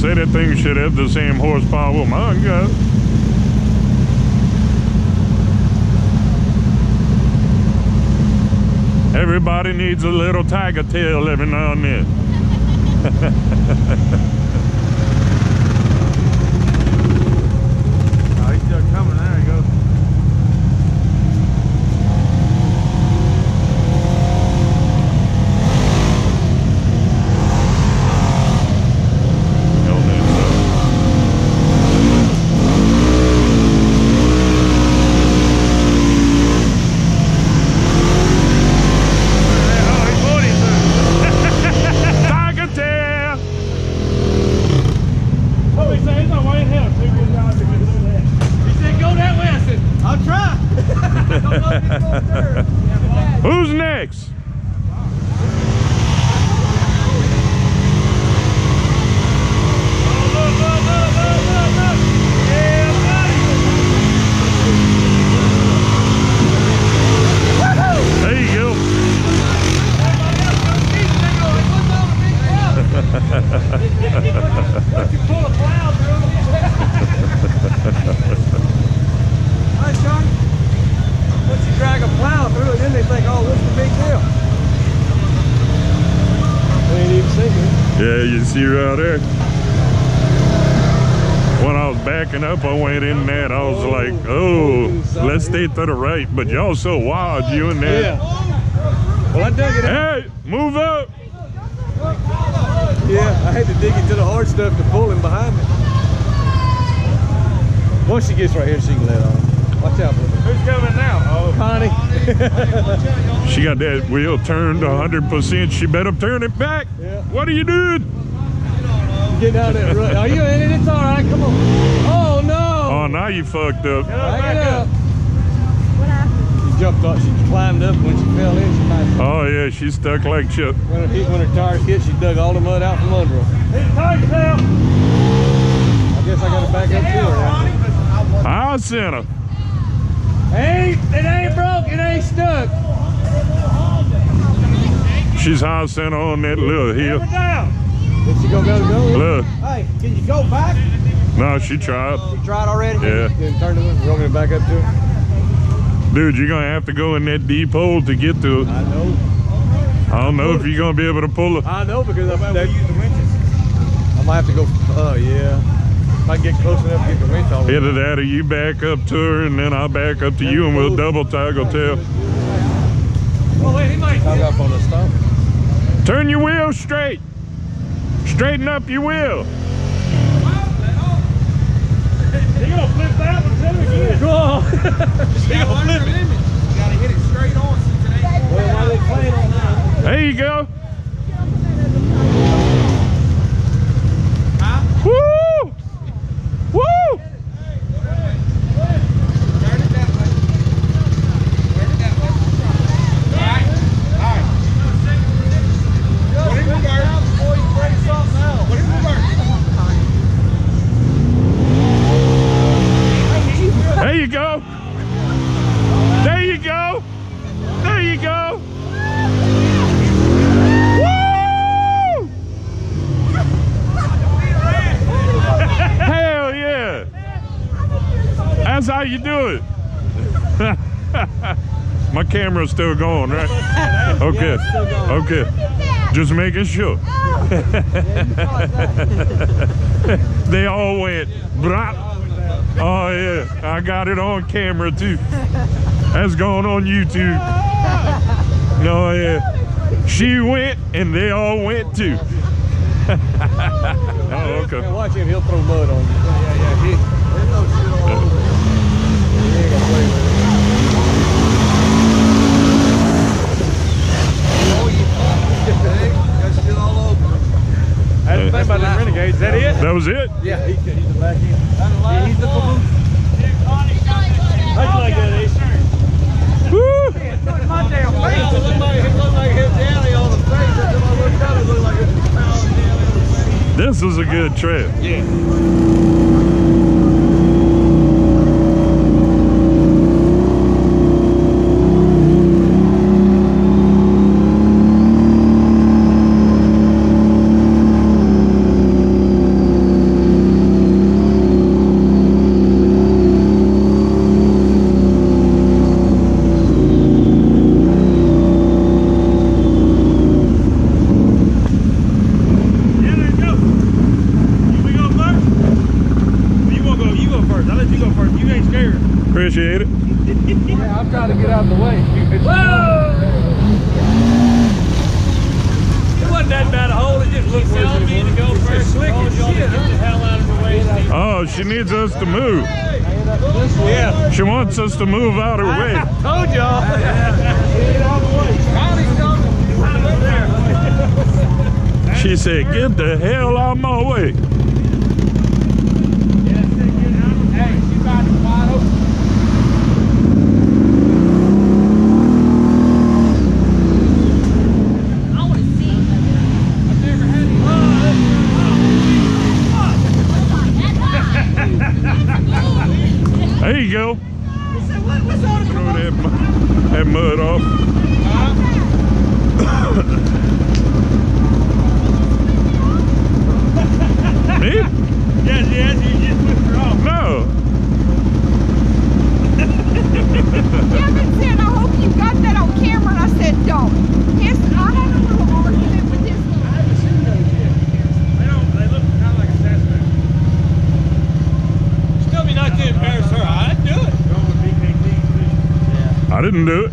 say that thing should have the same horsepower mine got. Everybody needs a little tiger tail every now and then. Oh, he's still coming. There he goes. Who's next? There you go. Hi, Sean. Once you drag a plow through it, then they think, oh, what's the big deal? They ain't even sinking. Yeah, you see right there. When I was backing up, I went in that. I was like, oh, let's stay to the right. But y'all so wild, you and that. Yeah. Well, I dug it out. Hey, move up. Yeah, I had to dig into the hard stuff to pull him behind me. Once she gets right here, she can let on. Watch out, brother. Who's coming now? Oh, Connie. She got that wheel turned 100%. She better turn it back. Yeah. What are you doing? Get down that road. Are you in it? It's all right. Come on. Oh, no. Oh, now you fucked up. Back it up. What happened? She jumped up. She climbed up. When she fell in, she might. Oh, yeah, she's stuck like Chip. When her tires hit, she dug all the mud out from under her. I guess I got to back up to her. I'll send her. Hey, it ain't broke. It ain't stuck. She's high center on that little hill. Did she go? Look. Hey, can you go back? No, she tried. You tried already? Yeah. Then turn it. You want me to back up to it? Dude, you're going to have to go in that deep hole to get to it. I know. I don't know if you're going to be able to pull it. I know because I might use the winches. I might have to go. Oh, yeah. If I get close enough to get the winch on. Either that or you back up to her and then I'll back up to you and we'll double toggle tail. Oh, wait, he might tug up on the stump. Turn your wheel straight. Straighten up your wheel. You're going to flip that one too again. Go on. You're going to flip it. You got to hit it straight on since it ain't. Well, why they playing on that? There you go. Huh? Woo! Woo! Turn it that way. Turn it that way. All right. All right. What if we burn? Before you break something else. What if we burn? There you go. There you go. There you go. Woo! Hell yeah. That's how you do it. My camera's still going, right? Okay. Okay. Just making sure. They all went, brah. Oh yeah, I got it on camera too. That's going on YouTube. Oh yeah. She went and they all went too. Oh, okay. Now watch him, he'll throw mud on you. Yeah. There's no shit all over there. He ain't gonna play with it. Oh, yeah. Got shit all over. That's the thing about them Renegades. Is that it? That was it? Yeah, he's the back end. Yeah, he's the caboose. How'd you like that, Ace? Woo! My damn face. It looked like his daddy on the face. Until I looked up, it looked like it was pounding down in the face. This was a good trip. Yeah. you ain't scared. Appreciate it. Yeah, I'm trying to get out of the way. Whoa! It wasn't that bad a hole. It just looked telling me to go first. Slick as shit. Get the hell out of the way. Oh, she needs us to move. Yeah. She wants us to move out her way. Told y'all. Get out of the way. Ronnie's coming. Over there. She said, get the hell out of my way. Hey, she's about to wide open. There you go. What's on Throw that mud off. Me? Yes, you just whipped her off. No. Kevin said, I hope you got that on camera, and I said, don't. His, I had a little argument with his. I haven't seen those yet. They look kind of like a suspect. Still be not to embarrass her. I'd do it. I didn't do it.